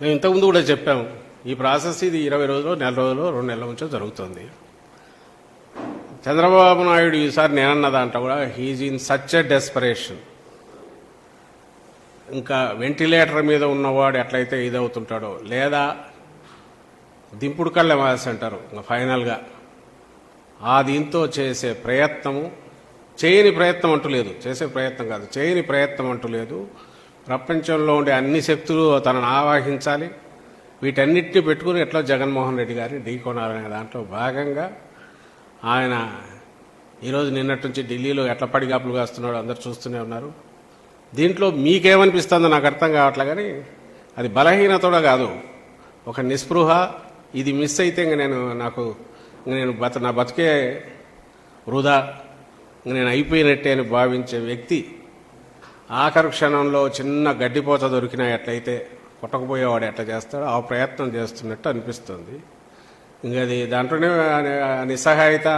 మేము ఇంతకుముందు కూడా చెప్పాము, ఈ ప్రాసెస్ ఇది 20 రోజులు, నెల రోజులు, 2 నెలల నుంచో జరుగుతుంది. చంద్రబాబు నాయుడు ఈసారి నేనన్న దాంట్లో కూడా he's in such a desperation. ఇంకా వెంటిలేటర్ మీద ఉన్నవాడు ఎట్లయితే ఇదవుతుంటాడో, లేదా దింపుడు కళ్ళ మాసి అంటారు ఇంకా ఫైనల్గా, ఆ దీంతో చేసే ప్రయత్నము, చేయని ప్రయత్నం అంటూ లేదు, చేసే ప్రయత్నం కాదు, చేయని ప్రయత్నం అంటూ లేదు. ప్రపంచంలో ఉండే అన్ని శక్తులు తనను ఆవాహించాలి, వీటన్నిటిని పెట్టుకుని ఎట్లా జగన్మోహన్ రెడ్డి గారిని ఢీకొనాలనే దాంట్లో భాగంగా ఆయన ఈరోజు నిన్నటి నుంచి ఢిల్లీలో ఎట్లా పడిగాపులు కాస్తున్నాడో అందరు చూస్తూనే ఉన్నారు. దీంట్లో మీకేమనిపిస్తుందో నాకు అర్థం కావట్లే, కానీ అది బలహీనత కాదు, ఒక నిస్పృహ. ఇది మిస్ అయితే ఇంక నేను నా బతికే వృధా, నేను అయిపోయినట్టే అని భావించే వ్యక్తి ఆఖరి క్షణంలో చిన్న గడ్డిపోత దొరికినా ఎట్లయితే కొట్టకపోయేవాడు ఎట్లా చేస్తాడో ఆ ప్రయత్నం చేస్తున్నట్టు అనిపిస్తుంది. ఇంకా అది దాంట్లోనే నిస్సహాయత,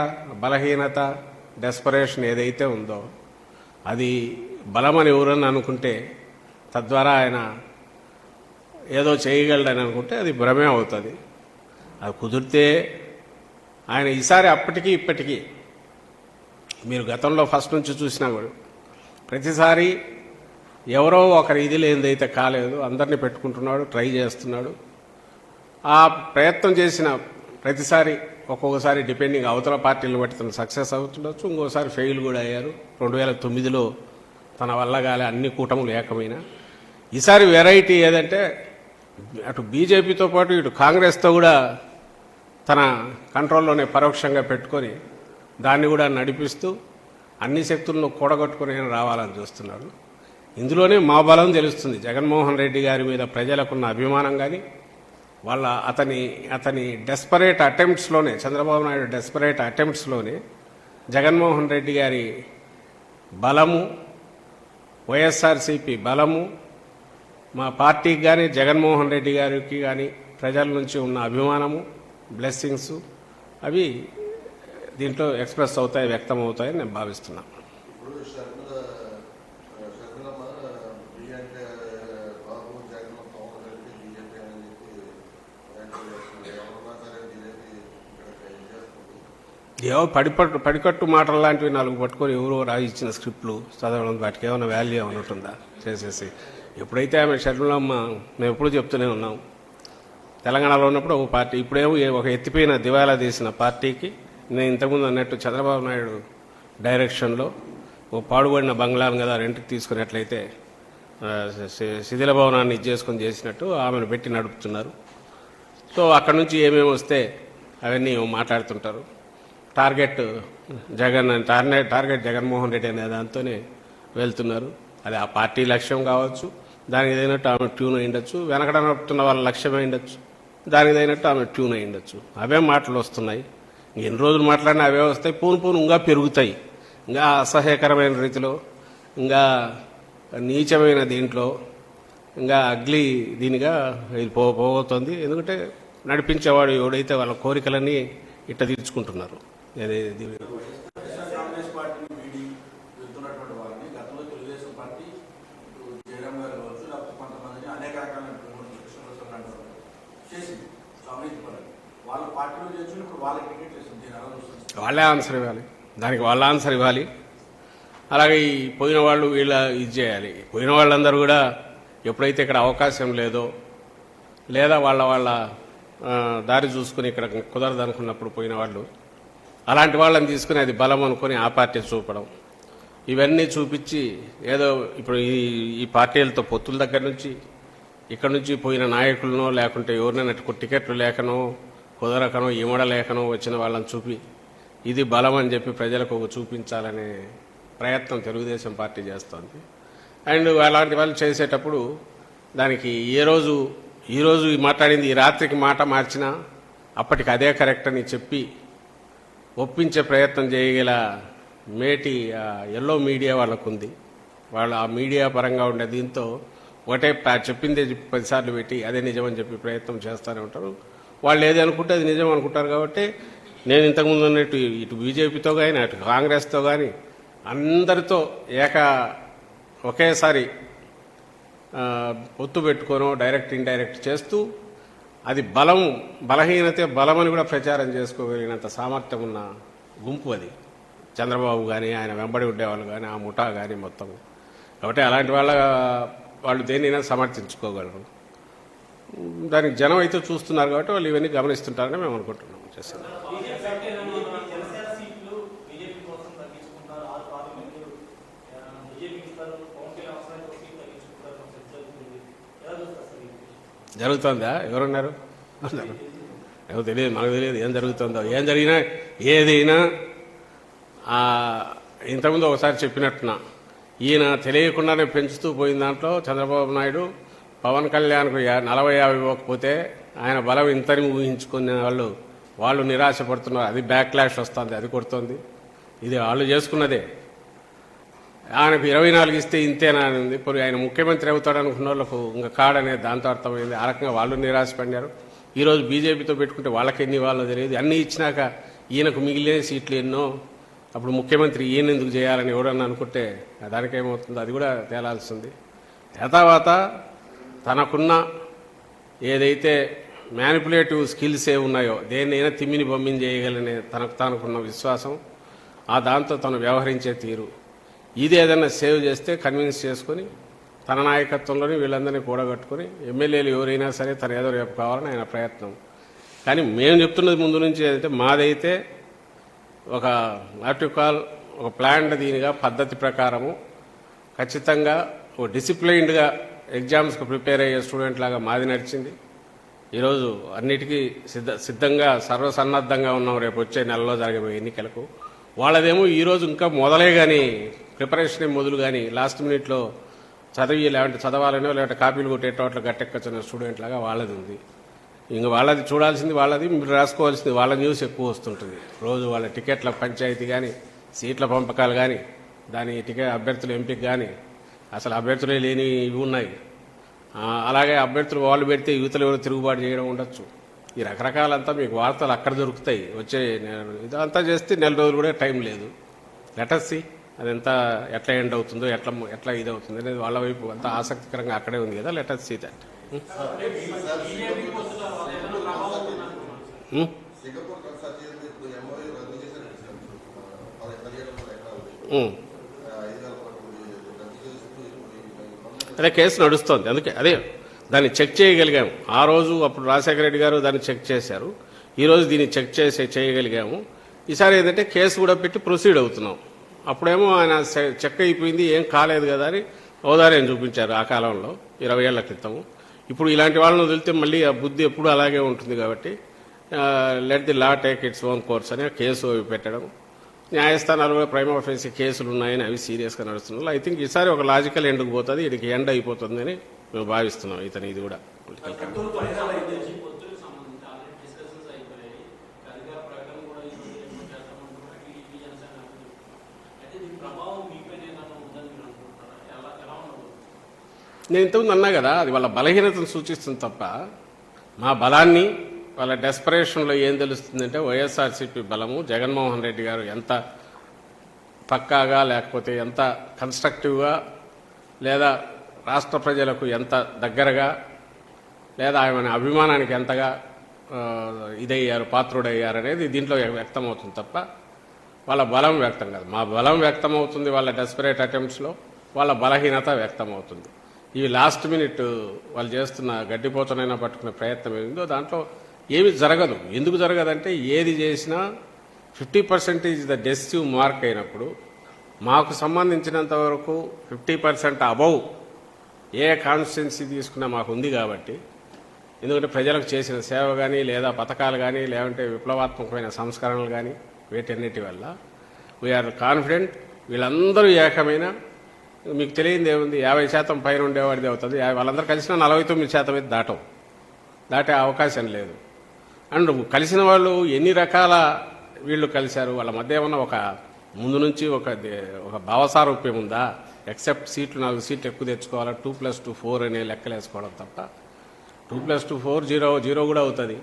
బలహీనత, డెస్పరేషన్ ఏదైతే ఉందో అది బలమని ఎవరని అనుకుంటే, తద్వారా ఆయన ఏదో చేయగలడని అనుకుంటే అది భ్రమే అవుతుంది. అది కుదిరితే ఆయన ఈసారి అప్పటికీ ఇప్పటికీ మీరు గతంలో ఫస్ట్ నుంచి చూసినా కూడా ప్రతిసారి ఎవరో ఒకరి ఇది లేనిదైతే కాలేదు, అందరినీ పెట్టుకుంటున్నాడు, ట్రై చేస్తున్నాడు. ఆ ప్రయత్నం చేసిన ప్రతిసారి ఒక్కొక్కసారి డిపెండింగ్ అవతల పార్టీలను బట్టి తను సక్సెస్ అవుతుండొచ్చు, ఇంకోసారి ఫెయిల్ కూడా అయ్యారు. 2009లో తన వల్ల కాలే, అన్ని కూటములు ఏకమైన. ఈసారి వెరైటీ ఏదంటే అటు బీజేపీతో పాటు ఇటు కాంగ్రెస్తో కూడా తన కంట్రోల్లోనే పరోక్షంగా పెట్టుకొని దాన్ని కూడా నడిపిస్తూ అన్ని శక్తులను కూడగొట్టుకుని రావాలని చూస్తున్నాడు. ఇందులోనే మా బలం తెలుస్తుంది. జగన్మోహన్ రెడ్డి గారి మీద ప్రజలకున్న అభిమానం కానీ, వాళ్ళ అతని డెస్పరేట్ అటెంప్ట్స్లోనే, చంద్రబాబు నాయుడు డెస్పరేట్ అటెంప్ట్స్లోనే జగన్మోహన్ రెడ్డి గారి బలము, వైఎస్ఆర్సీపీ బలము, మా పార్టీకి కానీ జగన్మోహన్ రెడ్డి గారికి కానీ ప్రజల నుంచి ఉన్న అభిమానము, బ్లెస్సింగ్స్ అవి దీంట్లో ఎక్స్ప్రెస్ అవుతాయి, వ్యక్తం అవుతాయని నేను భావిస్తున్నాను. ఏవో పడికట్టు మాటలు లాంటివి 4 పట్టుకొని ఎవరో రాయిచ్చిన స్క్రిప్ట్లు చదవడం, వాటికి ఏమైనా వాల్యూ ఏమైనా ఉంటుందా చేసేసి. ఎప్పుడైతే ఆమె షర్మిలమ్మ, మేము ఎప్పుడు చెప్తూనే ఉన్నాం, తెలంగాణలో ఉన్నప్పుడు ఒక పార్టీ, ఇప్పుడేమో ఒక ఎత్తిపోయిన దివాలా తీసిన పార్టీకి, నేను ఇంతకుముందు అన్నట్టు చంద్రబాబు నాయుడు డైరెక్షన్లో ఓ పాడుబడిన బంగ్లాను కదా రెంట్కి తీసుకున్నట్లయితే శిథిల భవనాన్ని ఇచ్చేసుకొని చేసినట్టు ఆమెను పెట్టి నడుపుతున్నారు. సో అక్కడ నుంచి ఏమేమి వస్తే అవన్నీ మాట్లాడుతుంటారు. టార్గెట్ జగన్మోహన్ రెడ్డి అనే దాంతోనే వెళ్తున్నారు. అది ఆ పార్టీ లక్ష్యం కావచ్చు, దానికి తగినట్టు ఆమె ట్యూన్ అయ్యిండొచ్చు, వెనకడ నడుపుతున్న వాళ్ళ లక్ష్యం అయ్యిండొచ్చు, దానికి తగినట్టు ఆమె ట్యూన్ అయ్యిండొచ్చు. అవే మాటలు వస్తున్నాయి. ఎన్ని రోజులు మాట్లాడినా అవే వస్తాయి, పూను ఇంకా పెరుగుతాయి, ఇంకా అసహ్యకరమైన రీతిలో, ఇంకా నీచమైన దీంట్లో, ఇంకా అగ్లీ దీనిగా ఇది పోతుంది. ఎందుకంటే నడిపించేవాడు ఎవడైతే వాళ్ళ కోరికలన్నీ ఇట్ట తీర్చుకుంటున్నారు. వాళ్ళే ఆన్సర్ ఇవ్వాలి, దానికి వాళ్ళ ఆన్సర్ ఇవ్వాలి. అలాగే ఈ పోయిన వాళ్ళు వీళ్ళ ఇది చేయాలి. పోయిన వాళ్ళందరూ కూడా ఎప్పుడైతే ఇక్కడ అవకాశం లేదో, లేదా వాళ్ళ దారి చూసుకుని ఇక్కడ కుదరదు అనుకున్నప్పుడు పోయిన వాళ్ళు, అలాంటి వాళ్ళని తీసుకుని అది బలం అనుకుని ఆ పార్టీ చూపడం, ఇవన్నీ చూపించి ఏదో ఇప్పుడు ఈ పార్టీలతో పొత్తుల దగ్గర నుంచి ఇక్కడ నుంచి పోయిన నాయకులనో, లేకుంటే ఎవరినైనా టికెట్లు లేకనో, కుదరకనో, ఇమడలేకనో వచ్చిన వాళ్ళని చూపి ఇది బలం అని చెప్పి ప్రజలకు చూపించాలనే ప్రయత్నం తెలుగుదేశం పార్టీ చేస్తోంది. అండ్ అలాంటి వాళ్ళు చేసేటప్పుడు దానికి ఈరోజు మాట్లాడింది ఈ రాత్రికి మాట మార్చినా అప్పటికి అదే కరెక్ట్ అని చెప్పి ఒప్పించే ప్రయత్నం చేయగల మేటి ఎల్లో మీడియా వాళ్ళకు ఉంది. వాళ్ళు ఆ మీడియా పరంగా ఉండే దీంతో ఒకటే చెప్పిందే 10 సార్లు పెట్టి అదే నిజమని చెప్పి ప్రయత్నం చేస్తూనే ఉంటారు. వాళ్ళు ఏది అనుకుంటే అది నిజం అనుకుంటారు. కాబట్టి నేను ఇంతకుముందు అన్నట్టు ఇటు బీజేపీతో కానీ అటు కాంగ్రెస్తో కానీ అందరితో ఒకేసారి పొత్తు పెట్టుకోనో డైరెక్ట్ ఇండైరెక్ట్ చేస్తూ అది బలహీనతే బలమని కూడా ప్రచారం చేసుకోగలిగినంత సామర్థ్యం ఉన్న గుంపు అది. చంద్రబాబు కానీ ఆయన వెంబడి ఉండేవాళ్ళు కానీ ఆ ముఠా కానీ మొత్తం. కాబట్టి అలాంటి వాళ్ళు దేన్నైనా సమర్థించుకోగలరు. దానికి జనం అయితే చూస్తున్నారు కాబట్టి వాళ్ళు ఇవన్నీ గమనిస్తుంటారని మేము అనుకుంటున్నాం. చేస్తున్నాం. జరుగుతుందా? ఎవరున్నారు? ఎవరు తెలియదు, మనకు తెలియదు ఏం జరుగుతుందో. ఏం జరిగినా ఏదైనా ఇంతకుముందు ఒకసారి చెప్పినట్టున్నా, ఈయన తెలియకుండానే పెంచుతూ పోయిన దాంట్లో చంద్రబాబు నాయుడు పవన్ కళ్యాణ్కు 40-50 ఇవ్వకపోతే ఆయన బలం ఇంతని ఊహించుకునే వాళ్ళు నిరాశపడుతున్నారు. అది బ్యాక్లాష్ వస్తుంది, అది కొడుతుంది. ఇది వాళ్ళు చేసుకున్నదే. ఆయనకు 24 ఇస్తే ఇంతేనా అని ఉంది. ఇప్పుడు ఆయన ముఖ్యమంత్రి అవుతాడు అనుకున్న వాళ్ళకు ఇంకా కాడనే దాంతో అర్థమైంది. ఆ రకంగా వాళ్ళు నిరాశపడినారు. ఈరోజు బీజేపీతో పెట్టుకుంటే వాళ్ళకి ఎన్ని వాళ్ళో తెలియదు. అన్నీ ఇచ్చినాక ఈయనకు మిగిలిన సీట్లు ఎన్నో, అప్పుడు ముఖ్యమంత్రి ఈయన ఎందుకు చేయాలని ఎవరన్నా అనుకుంటే దానికేమవుతుందో అది కూడా తేలాల్సింది. తర్వాత తనకున్న ఏదైతే మ్యానిపులేటివ్ స్కిల్స్ ఉన్నాయో దేన్నైనా తిమ్మిని బొమ్మిని చేయగలనే తనకున్న విశ్వాసం, దాంతో తను వ్యవహరించే తీరు, ఇది ఏదైనా సేవ్ చేస్తే కన్విన్స్ చేసుకుని తన నాయకత్వంలోని వీళ్ళందరినీ కూడగట్టుకుని ఎమ్మెల్యేలు ఎవరైనా సరే తను ఏదో రేపు కావాలని ఆయన ప్రయత్నం. కానీ మేము చెప్తున్నది ముందు నుంచి ఏదైతే మాదైతే ఒక నాట్యుకాల్ ఒక ప్లాన్డ్ దీనిగా పద్ధతి ప్రకారము ఖచ్చితంగా ఒక డిసిప్లైన్డ్గా ఎగ్జామ్స్కి ప్రిపేర్ అయ్యే స్టూడెంట్ లాగా మాది నడిచింది. ఈరోజు అన్నిటికీ సిద్ధంగా సర్వసన్నద్ధంగా ఉన్నాం రేపు వచ్చే నెలలో జరగబోయే ఎన్నికలకు. వాళ్ళదేమో ఈరోజు ఇంకా మొదలే కానీ ప్రిపరేషన్ మొదలు కానీ లాస్ట్ మినిట్లో చదవాలనో లేదంటే కాపీలు కొట్టేటోట్ల గట్టెక్కచ్చిన స్టూడెంట్ లాగా వాళ్ళది ఉంది. ఇంక వాళ్ళది చూడాల్సింది వాళ్ళది, మీరు రాసుకోవాల్సింది వాళ్ళ న్యూస్ ఎక్కువ వస్తుంటుంది. రోజు వాళ్ళ టికెట్ల పంచాయతీ కానీ సీట్ల పంపకాలు కానీ దాని అభ్యర్థుల ఎంపిక కానీ అసలు అభ్యర్థులే లేని ఇవి ఉన్నాయి. అలాగే అభ్యర్థులు వాళ్ళు పెడితే యువతలు ఎవరు తిరుగుబాటు చేయడం ఉండొచ్చు. ఈ రకరకాలంతా మీకు వార్తలు అక్కడ దొరుకుతాయి. వచ్చే ఇదంతా చేస్తే నెల రోజులు కూడా టైం లేదు. లెటర్సీ అదంతా ఎట్లా ఎండ్ అవుతుందో ఎట్లా ఇది అవుతుంది అనేది వాళ్ళ వైపు అంతా ఆసక్తికరంగా అక్కడే ఉంది కదా. లెటర్సీ దట్ అదే కేసు నడుస్తోంది. అందుకే దాన్ని చెక్ చేయగలిగాము. ఆ రోజు అప్పుడు రాజశేఖర రెడ్డి గారు దాన్ని చెక్ చేశారు. ఈరోజు దీన్ని చెక్ చేయగలిగాము. ఈసారి ఏంటంటే కేసు కూడా పెట్టి ప్రొసీడ్ అవుతున్నాం. అప్పుడేమో ఆయన చెక్ అయిపోయింది ఏం కాలేదు కదా అని ఔదార్యం చూపించారు ఆ కాలంలో 20 ఏళ్ల క్రితము. ఇప్పుడు ఇలాంటి వాళ్ళని వదిలితే మళ్ళీ ఆ బుద్ధి ఎప్పుడు అలాగే ఉంటుంది. కాబట్టి let the law take its own course అని కేసు పెట్టడం, న్యాయస్థానాలు కూడా ప్రైమ్ ఆఫీస్ కేసులు ఉన్నాయని అవి సీరియస్గా నడుస్తున్నారు. ఐ థింక్ ఈసారి ఒక లాజికల్ ఎండ్కు పోతుంది, ఇది ఎండ్ అయిపోతుందని మేము భావిస్తున్నాం. ఇది కూడా పొలిటికల్ నేను ఇంతకుముందు అన్నా కదా, అది వాళ్ళ బలహీనతను సూచిస్తుంది తప్ప మా బలాన్ని వాళ్ళ డెస్పరేషన్లో ఏం తెలుస్తుందంటే వైఎస్ఆర్సీపీ బలము, జగన్మోహన్ రెడ్డి గారు ఎంత పక్కాగా లేకపోతే ఎంత కన్స్ట్రక్టివ్గా లేదా రాష్ట్ర ప్రజలకు ఎంత దగ్గరగా లేదా ఆయన అభిమానానికి ఎంతగా పాత్రుడయ్యారు అనేది దీంట్లో వ్యక్తమవుతుంది తప్ప వాళ్ళ బలం వ్యక్తం కాదు. మా బలం వ్యక్తమవుతుంది వాళ్ళ డెస్పరేట్ అటెంప్ట్స్లో, వాళ్ళ బలహీనత వ్యక్తమవుతుంది. ఇవి లాస్ట్ మినిట్ వాళ్ళు చేస్తున్న గడ్డిపోతనైనా పట్టుకునే ప్రయత్నం ఏమిందో దాంట్లో ఏమి జరగదు. ఎందుకు జరగదంటే ఏది చేసినా 50% ద డెసిసివ్ మార్క్ అయినప్పుడు మాకు సంబంధించినంత వరకు 50% అబౌవ్ ఏ కాన్స్టిట్యున్సీ తీసుకున్నా మాకు ఉంది. కాబట్టి ఎందుకంటే ప్రజలకు చేసిన సేవ కానీ లేదా పథకాలు కానీ లేదంటే విప్లవాత్మకమైన సంస్కరణలు కానీ వీటన్నిటి వల్ల వీఆర్ కాన్ఫిడెంట్. వీళ్ళందరూ ఏకమైన మీకు తెలియంది ఏముంది, 50% పైన ఉండేవాడిది అవుతుంది. వాళ్ళందరూ కలిసిన 49% అయితే దాటే అవకాశం లేదు. అండ్ కలిసిన వాళ్ళు ఎన్ని రకాల వీళ్ళు కలిశారు, వాళ్ళ మధ్య ఏమన్నా ఒక ముందు నుంచి ఒక భావసారూప్యం ఉందా? ఎక్సెప్ట్ 4 సీట్లు ఎక్కువ తెచ్చుకోవాలా, 2+2 4 అనే లెక్కలు వేసుకోవడం తప్ప 2+2 4 0 కూడా అవుతుంది.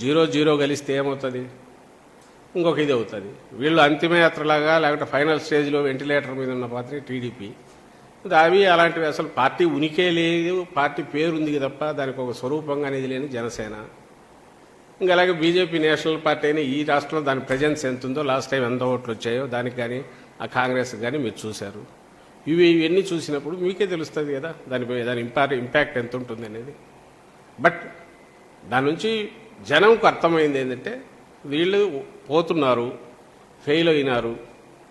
0 కలిస్తే ఏమవుతుంది? ఇంకొక ఇది అవుతుంది. వీళ్ళు అంతిమయాత్రలాగా లేకపోతే ఫైనల్ స్టేజ్లో వెంటిలేటర్ మీద ఉన్న పాత్ర టీడీపీ, అవి అలాంటివి అసలు పార్టీ ఉనికే లేదు, పార్టీ పేరు ఉంది తప్ప దానికి ఒక స్వరూపంగా అనేది లేని జనసేన. ఇంకా అలాగే బీజేపీ నేషనల్ పార్టీ అయినా ఈ రాష్ట్రంలో దాని ప్రజెన్స్ ఎంత ఉందో, లాస్ట్ టైం ఎంత ఓట్లు వచ్చాయో దానికి కానీ ఆ కాంగ్రెస్ కానీ మీరు చూశారు. ఇవన్నీ చూసినప్పుడు మీకే తెలుస్తుంది కదా దాని ఇంపాక్ట్ ఎంత ఉంటుంది అనేది. బట్ దాని నుంచి జనంకు అర్థమైంది ఏంటంటే వీళ్ళు పోతున్నారు, ఫెయిల్ అయినారు,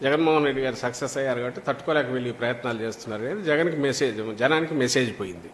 జగన్మోహన్ రెడ్డి గారు సక్సెస్ అయ్యారు కాబట్టి తట్టుకోలేక వెళ్ళి ప్రయత్నాలు చేస్తున్నారు అనేది జనానికి మెసేజ్ పోయింది.